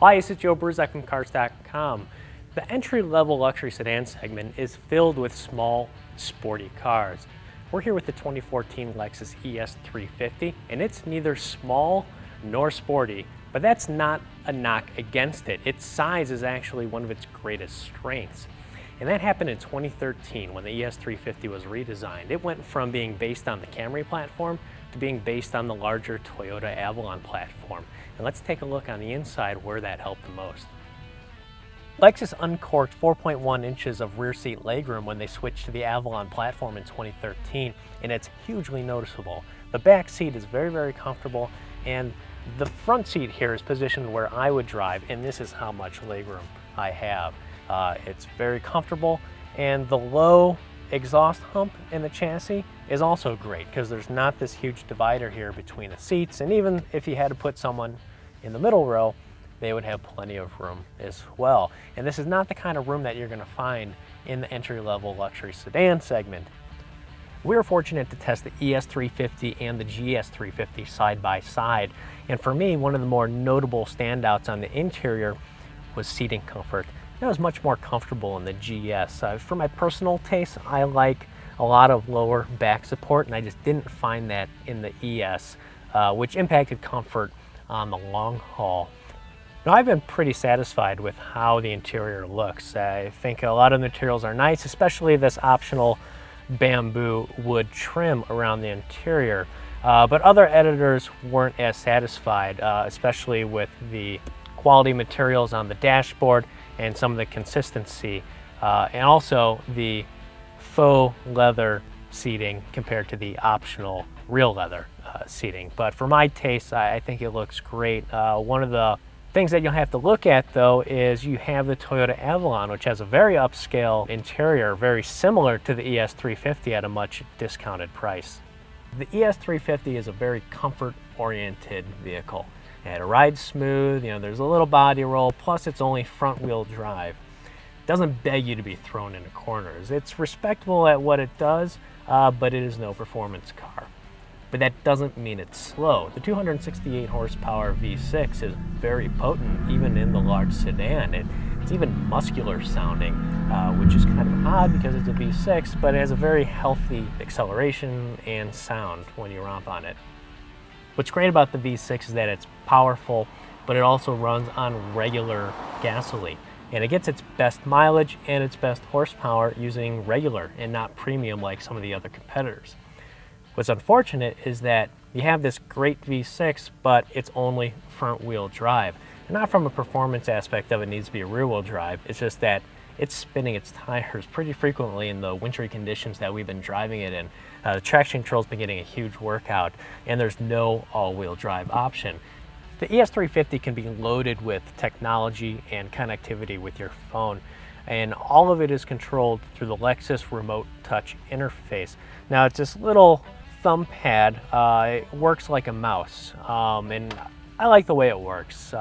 Hi, this is Joe Bruzek from Cars.com. The entry-level luxury sedan segment is filled with small, sporty cars. We're here with the 2014 Lexus ES 350, and it's neither small nor sporty, but that's not a knock against it. Its size is actually one of its greatest strengths. And that happened in 2013 when the ES 350 was redesigned. It went from being based on the Camry platform to being based on the larger Toyota Avalon platform. And let's take a look on the inside where that helped the most. Lexus uncorked 4.1 inches of rear seat legroom when they switched to the Avalon platform in 2013, and it's hugely noticeable. The back seat is very, very comfortable, and the front seat here is positioned where I would drive, and this is how much legroom I have. It's very comfortable, and the low exhaust hump in the chassis is also great because there's not this huge divider here between the seats, and even if you had to put someone in the middle row, they would have plenty of room as well. And this is not the kind of room that you're going to find in the entry-level luxury sedan segment. We were fortunate to test the ES 350 and the GS 350 side by side, and for me, one of the more notable standouts on the interior was seating comfort. It was much more comfortable in the GS. For my personal taste, I like a lot of lower back support, and I just didn't find that in the ES, which impacted comfort on the long haul. Now, I've been pretty satisfied with how the interior looks. I think a lot of the materials are nice, especially this optional bamboo wood trim around the interior, but other editors weren't as satisfied, especially with the quality materials on the dashboard and some of the consistency, and also the faux leather seating compared to the optional real leather seating. But for my taste, I think it looks great. One of the things that you'll have to look at, though, is you have the Toyota Avalon, which has a very upscale interior, very similar to the ES 350 at a much discounted price. The ES 350 is a very comfort-oriented vehicle. It rides smooth, there's a little body roll, plus it's only front-wheel drive. It doesn't beg you to be thrown into corners. It's respectable at what it does, but it is no performance car. But that doesn't mean it's slow. The 268 horsepower V6 is very potent, even in the large sedan. It's even muscular sounding, which is kind of odd because it's a V6, but it has a very healthy acceleration and sound when you romp on it. What's great about the V6 is that it's powerful, but it also runs on regular gasoline. And it gets its best mileage and its best horsepower using regular and not premium like some of the other competitors. What's unfortunate is that you have this great V6, but it's only front-wheel drive. And not from a performance aspect of it needs to be a rear-wheel drive, it's just that it's spinning its tires pretty frequently in the wintry conditions that we've been driving it in. The traction control's been getting a huge workout, and there's no all-wheel drive option. The ES 350 can be loaded with technology and connectivity with your phone, and all of it is controlled through the Lexus remote touch interface. Now, it's this little thumb pad. It works like a mouse, and I like the way it works.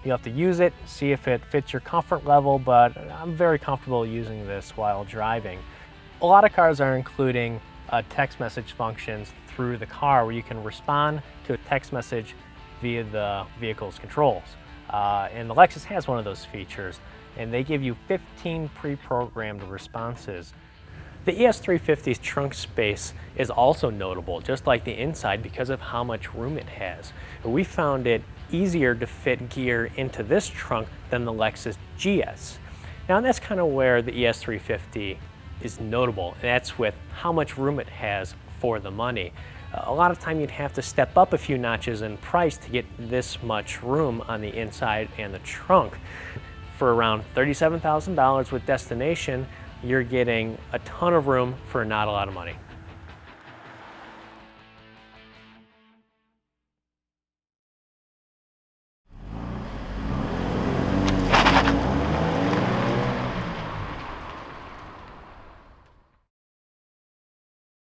You have to use it, see if it fits your comfort level, but I'm very comfortable using this while driving. A lot of cars are including text message functions through the car where you can respond to a text message via the vehicle's controls. And the Lexus has one of those features, and they give you 15 pre-programmed responses. The ES 350's trunk space is also notable, just like the inside, because of how much room it has. We found it easier to fit gear into this trunk than the Lexus GS. Now, that's kind of where the ES 350 is notable, and that's with how much room it has for the money. A lot of time you'd have to step up a few notches in price to get this much room on the inside and the trunk. For around $37,000 with destination, you're getting a ton of room for not a lot of money.